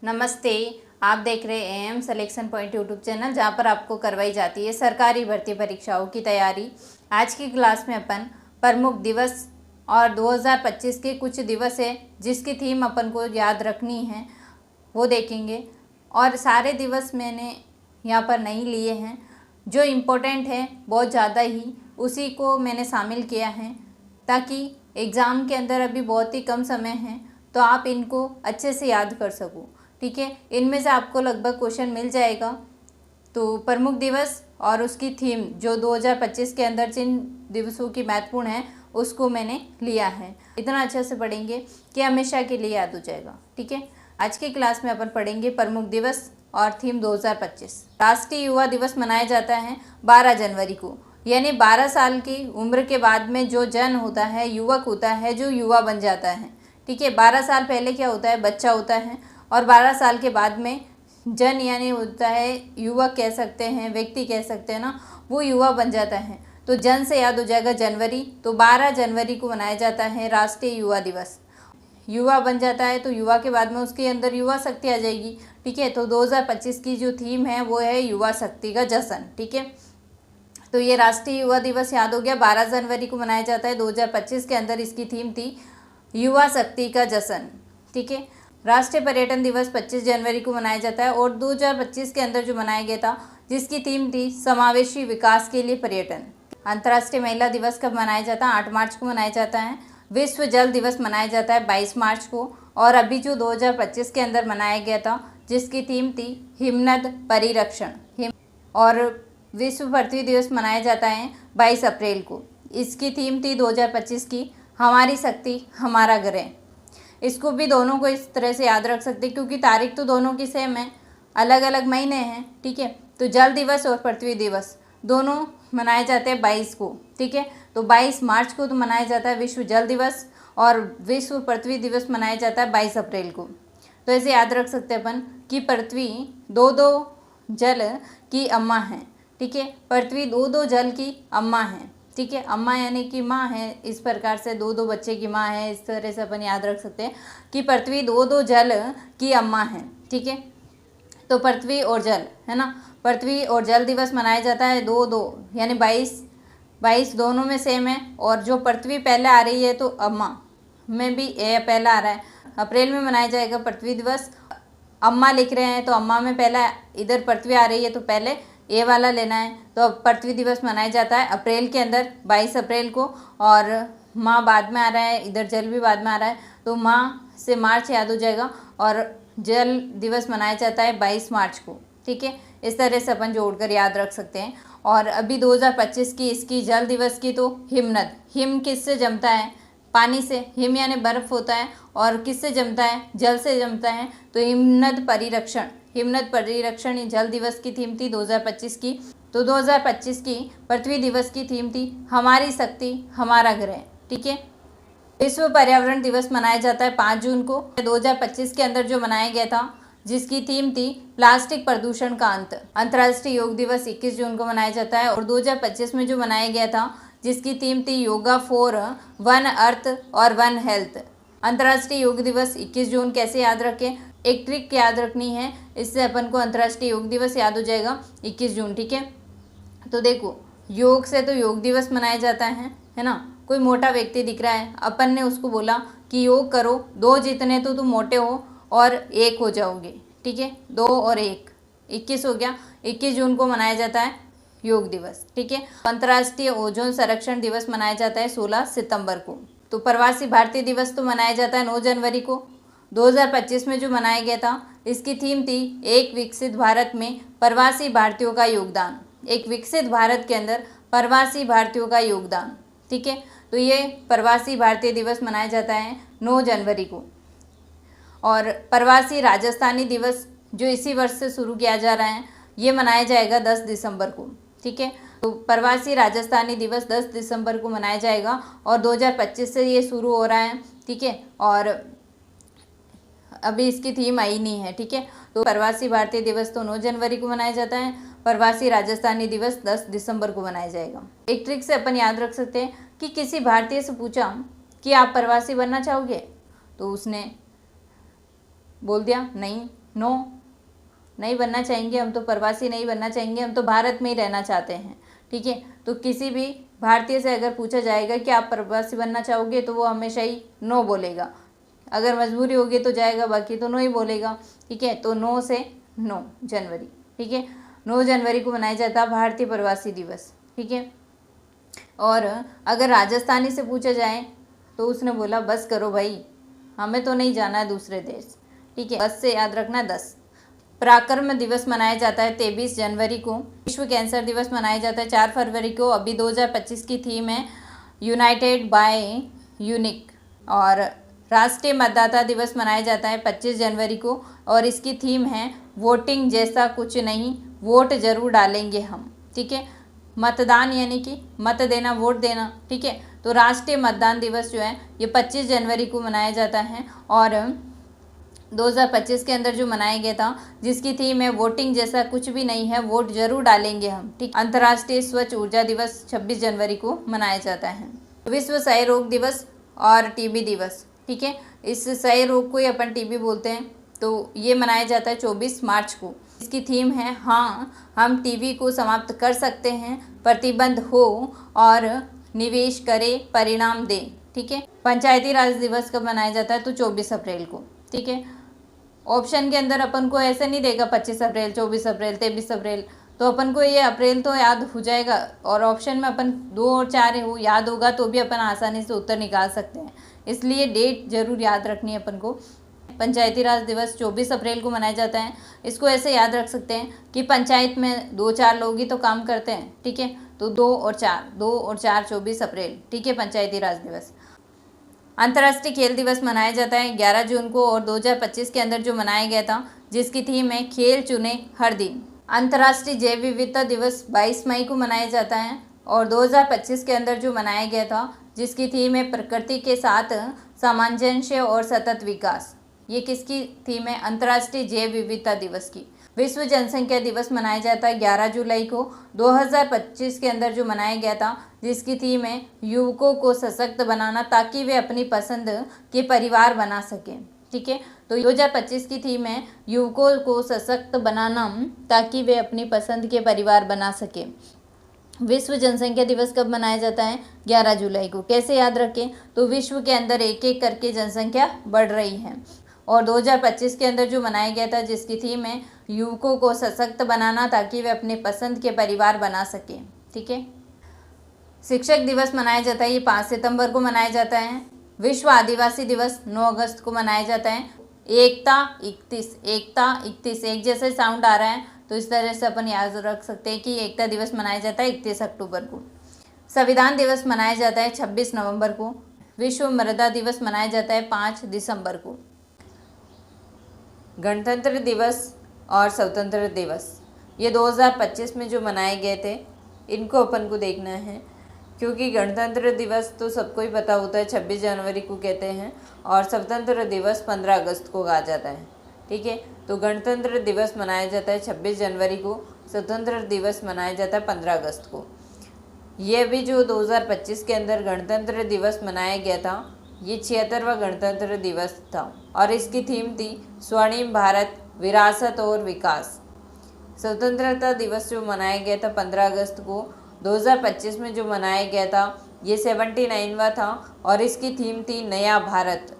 नमस्ते। आप देख रहे हैं M selection point YouTube channel, जहां पर आपको करवाई जाती है सरकारी भर्ती परीक्षाओं की तैयारी। आज की क्लास में अपन प्रमुख दिवस और 2025 के कुछ दिवस है जिसकी थीम अपन को याद रखनी है वो देखेंगे। और सारे दिवस मैंने यहाँ पर नहीं लिए हैं, जो इम्पोर्टेंट है बहुत ज़्यादा ही उसी को मैंने शामिल किया है, ताकि एग्ज़ाम के अंदर अभी बहुत ही कम समय है तो आप इनको अच्छे से याद कर सको। ठीक है, इनमें से आपको लगभग क्वेश्चन मिल जाएगा। तो प्रमुख दिवस और उसकी थीम जो 2025 के अंदर जिन दिवसों की महत्वपूर्ण है उसको मैंने लिया है। इतना अच्छे से पढ़ेंगे कि हमेशा के लिए याद हो जाएगा। ठीक है, आज की क्लास में अपन पढ़ेंगे प्रमुख दिवस और थीम 2025। राष्ट्रीय युवा दिवस मनाया जाता है 12 जनवरी को, यानी 12 साल की उम्र के बाद में जो जन होता है, युवक होता है, जो युवा बन जाता है। ठीक है, 12 साल पहले क्या होता है, बच्चा होता है, और 12 साल के बाद में जन यानी होता है युवक कह सकते हैं, व्यक्ति कह सकते हैं ना, वो युवा बन जाता है। तो जन से याद हो जाएगा जनवरी, तो 12 जनवरी को मनाया जाता है राष्ट्रीय युवा दिवस। युवा बन जाता है तो युवा के बाद में उसके अंदर युवा शक्ति आ जाएगी। ठीक है, तो 2025 की जो थीम है वो है युवा शक्ति का जश्न। ठीक है, तो ये राष्ट्रीय युवा दिवस याद हो गया, 12 जनवरी को मनाया जाता है। 2025 के अंदर इसकी थीम थी युवा शक्ति का जश्न। ठीक है, राष्ट्रीय पर्यटन दिवस 25 जनवरी को मनाया जाता है, और 2025 के अंदर जो मनाया गया था जिसकी थीम थी समावेशी विकास के लिए पर्यटन। अंतर्राष्ट्रीय महिला दिवस कब मनाया जाता है, 8 मार्च को मनाया जाता है। विश्व जल दिवस मनाया जाता है 22 मार्च को, और अभी जो 2025 के अंदर मनाया गया था जिसकी थीम थी हिमनद परिरक्षण। और विश्व पृथ्वी दिवस मनाया जाता है 22 अप्रैल को। इसकी थीम थी 2025 की हमारी शक्ति हमारा ग्रह। इसको भी दोनों को इस तरह से याद रख सकते हैं क्योंकि तारीख तो दोनों की सेम है, अलग अलग महीने हैं। ठीक है, तो जल दिवस और पृथ्वी दिवस दोनों मनाए जाते हैं 22 को। ठीक है, तो 22 मार्च को तो मनाया जाता है विश्व जल दिवस, और विश्व पृथ्वी दिवस मनाया जाता है 22 अप्रैल को। तो ऐसे याद रख सकते हैं अपन कि पृथ्वी दो जल की अम्मा है। ठीक है, पृथ्वी दो जल की अम्मा है। ठीक है, अम्मा यानी कि माँ है, इस प्रकार से दो बच्चे की माँ है। इस तरह से अपन याद रख सकते हैं कि पृथ्वी दो जल की अम्मा है। ठीक है, तो पृथ्वी और जल है ना, पृथ्वी और जल दिवस मनाया जाता है दो यानी 22 दोनों में सेम है। और जो पृथ्वी पहले आ रही है तो अम्मा में भी ए पहला आ रहा है। अप्रैल में मनाया जाएगा पृथ्वी दिवस, अम्मा लिख रहे हैं तो अम्मा में पहला इधर पृथ्वी आ रही है तो पहले ए वाला लेना है। तो पृथ्वी दिवस मनाया जाता है अप्रैल के अंदर 22 अप्रैल को, और माँ बाद में आ रहा है, इधर जल भी बाद में आ रहा है, तो माँ से मार्च याद हो जाएगा, और जल दिवस मनाया जाता है 22 मार्च को। ठीक है, इस तरह से अपन जोड़कर याद रख सकते हैं। और अभी 2025 की इसकी जल दिवस की तो हिमनद, हिम किससे जमता है, पानी से। हिम यानी बर्फ होता है, और किससे जमता है, जल से जमता है। तो हिमनद परिरक्षण जल दिवस की थीम थी 2025 की। तो 2025 की पृथ्वी दिवस की थीम थी हमारी शक्ति हमारा ग्रह। ठीक है, विश्व पर्यावरण दिवस मनाया जाता है 5 जून को। 2025 के अंदर जो मनाया गया था जिसकी थीम थी प्लास्टिक प्रदूषण का अंत। अंतर्राष्ट्रीय योग दिवस 21 जून को मनाया जाता है, और 2025 में जो मनाया गया था जिसकी थीम थी योगा फॉर वन अर्थ और वन हेल्थ। अंतर्राष्ट्रीय योग दिवस 21 जून कैसे याद रखें, एक ट्रिक याद रखनी है, इससे अपन को अंतर्राष्ट्रीय योग दिवस याद हो जाएगा 21 जून। ठीक है, तो देखो योग से तो योग दिवस मनाया जाता है ना। कोई मोटा व्यक्ति दिख रहा है, अपन ने उसको बोला कि योग करो, 2 जितने तो तुम मोटे हो और 1 हो जाओगे। ठीक है, 2 और 1 21 हो गया। 21 जून को मनाया जाता है योग दिवस। ठीक है, अंतर्राष्ट्रीय ओजोन संरक्षण दिवस मनाया जाता है 16 सितंबर को। तो प्रवासी भारतीय दिवस तो मनाया जाता है 9 जनवरी को। 2025 में जो मनाया गया था इसकी थीम थी एक विकसित भारत में प्रवासी भारतीयों का योगदान। एक विकसित भारत के अंदर प्रवासी भारतीयों का योगदान। ठीक है, तो ये प्रवासी भारतीय दिवस मनाया जाता है 9 जनवरी को। और प्रवासी राजस्थानी दिवस जो इसी वर्ष से शुरू किया जा रहा है ये मनाया जाएगा 10 दिसंबर को। ठीक है, तो प्रवासी राजस्थानी दिवस 10 दिसंबर को मनाया जाएगा, और 2025 से ये शुरू हो रहा है। ठीक है, और अभी इसकी थीम आई नहीं है। ठीक है, तो प्रवासी भारतीय दिवस तो 9 जनवरी को मनाया जाता है, प्रवासी राजस्थानी दिवस 10 दिसंबर को मनाया जाएगा। एक ट्रिक से अपन याद रख सकते हैं कि किसी भारतीय से पूछा कि आप प्रवासी बनना चाहोगे, तो उसने बोल दिया नहीं, नो, नहीं बनना चाहेंगे, हम तो प्रवासी नहीं बनना चाहेंगे, हम तो भारत में ही रहना चाहते हैं। ठीक है, तो किसी भी भारतीय से अगर पूछा जाएगा कि आप प्रवासी बनना चाहोगे तो वो हमेशा ही नो बोलेगा। अगर मजबूरी होगी तो जाएगा, बाकी तो नो ही बोलेगा। ठीक है, तो नो से 9 जनवरी। ठीक है, 9 जनवरी को मनाया जाता है भारतीय प्रवासी दिवस। ठीक है, और अगर राजस्थानी से पूछा जाए तो उसने बोला बस करो भाई, हमें तो नहीं जाना है दूसरे देश। ठीक है, बस से याद रखना 10। पराक्रम दिवस मनाया जाता है 23 जनवरी को। विश्व कैंसर दिवस मनाया जाता है 4 फरवरी को। अभी 2025 की थीम है यूनाइटेड बाय यूनिक। और राष्ट्रीय मतदाता दिवस मनाया जाता है 25 जनवरी को, और इसकी थीम है वोटिंग जैसा कुछ नहीं, वोट जरूर डालेंगे हम। ठीक है, मतदान यानी कि मत देना, वोट देना। ठीक है, तो राष्ट्रीय मतदान दिवस जो है ये 25 जनवरी को मनाया जाता है, और 2025 के अंदर जो मनाया गया था जिसकी थीम है वोटिंग जैसा कुछ भी नहीं है, वोट जरूर डालेंगे हम। ठीक, अंतर्राष्ट्रीय स्वच्छ ऊर्जा दिवस 26 जनवरी को मनाया जाता है। विश्व क्षय रोग दिवस और टीबी दिवस। ठीक है, इस क्षय रोग को ही अपन टीबी बोलते हैं, तो ये मनाया जाता है 24 मार्च को। इसकी थीम है हाँ हम टीबी को समाप्त कर सकते हैं, प्रतिबंध हो और निवेश करें, परिणाम दें। ठीक है, पंचायती राज दिवस कब मनाया जाता है तो 24 अप्रैल को। ठीक है, ऑप्शन के अंदर अपन को ऐसे नहीं देगा 25 अप्रैल, 24 अप्रैल, 23 अप्रैल, तो अपन को ये अप्रैल तो याद हो जाएगा, और ऑप्शन में अपन 2 और 4 याद होगा तो भी अपन आसानी से उत्तर निकाल सकते हैं। इसलिए डेट जरूर याद रखनी है अपन को। पंचायती राज दिवस 24 अप्रैल को मनाया जाता है। इसको ऐसे याद रख सकते हैं कि पंचायत में 2-4 लोग ही तो काम करते हैं। ठीक है, तो 2 और 4 24 अप्रैल। ठीक है, पंचायती राज दिवस। अंतर्राष्ट्रीय खेल दिवस मनाया जाता है 11 जून को, और 2025 के अंदर जो मनाया गया था जिसकी थीम है खेल चुने हर दिन। अंतर्राष्ट्रीय जैव विविधता दिवस 22 मई को मनाया जाता है, और 2025 के अंदर जो मनाया गया था जिसकी थीम है प्रकृति के साथ सामंजस्य और सतत विकास। ये किसकी थीम है? अंतर्राष्ट्रीय जैव विविधता दिवस की। विश्व जनसंख्या दिवस मनाया जाता है 11 जुलाई को। 2025 के अंदर जो मनाया गया था जिसकी थीम है युवकों को सशक्त बनाना ताकि वे अपनी पसंद के परिवार बना सकें। ठीक है, तो 2025 की थीम है युवकों को सशक्त बनाना ताकि वे अपनी पसंद के परिवार बना सकें। विश्व जनसंख्या दिवस कब मनाया जाता है? 11 जुलाई को। कैसे याद रखें? तो विश्व के अंदर एक एक करके जनसंख्या बढ़ रही है, और 2025 के अंदर जो मनाया गया था जिसकी थीम है युवकों को सशक्त बनाना ताकि वे अपने पसंद के परिवार बना सकें। ठीक है, शिक्षक दिवस मनाया जाता है, ये 5 सितंबर को मनाया जाता है। विश्व आदिवासी दिवस 9 अगस्त को मनाया जाता है। एकता 31 एक जैसे साउंड आ रहा है, तो इस तरह से अपन याद रख सकते हैं कि एकता दिवस मनाया जाता है 31 अक्टूबर को। संविधान दिवस मनाया जाता है 26 नवंबर को। विश्व मृदा दिवस मनाया जाता है 5 दिसंबर को। गणतंत्र दिवस और स्वतंत्रता दिवस ये 2025 में जो मनाए गए थे, इनको अपन को देखना है, क्योंकि गणतंत्र दिवस तो सबको ही पता होता है 26 जनवरी को कहते हैं, और स्वतंत्रता दिवस 15 अगस्त को कहा जाता है। ठीक है, तो गणतंत्र दिवस मनाया जाता है 26 जनवरी को, स्वतंत्रता दिवस मनाया जाता है 15 अगस्त को। यह भी जो 2025 के अंदर गणतंत्र दिवस मनाया गया था, ये 76वां गणतंत्र दिवस था, और इसकी थीम थी स्वर्णिम भारत, विरासत और विकास। स्वतंत्रता दिवस जो मनाया गया था 15 अगस्त को 2025 में जो मनाया गया था, ये 79वां था, और इसकी थीम थी नया भारत।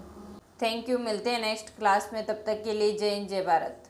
थैंक यू, मिलते हैं नेक्स्ट क्लास में, तब तक के लिए जय हिंद, जय भारत।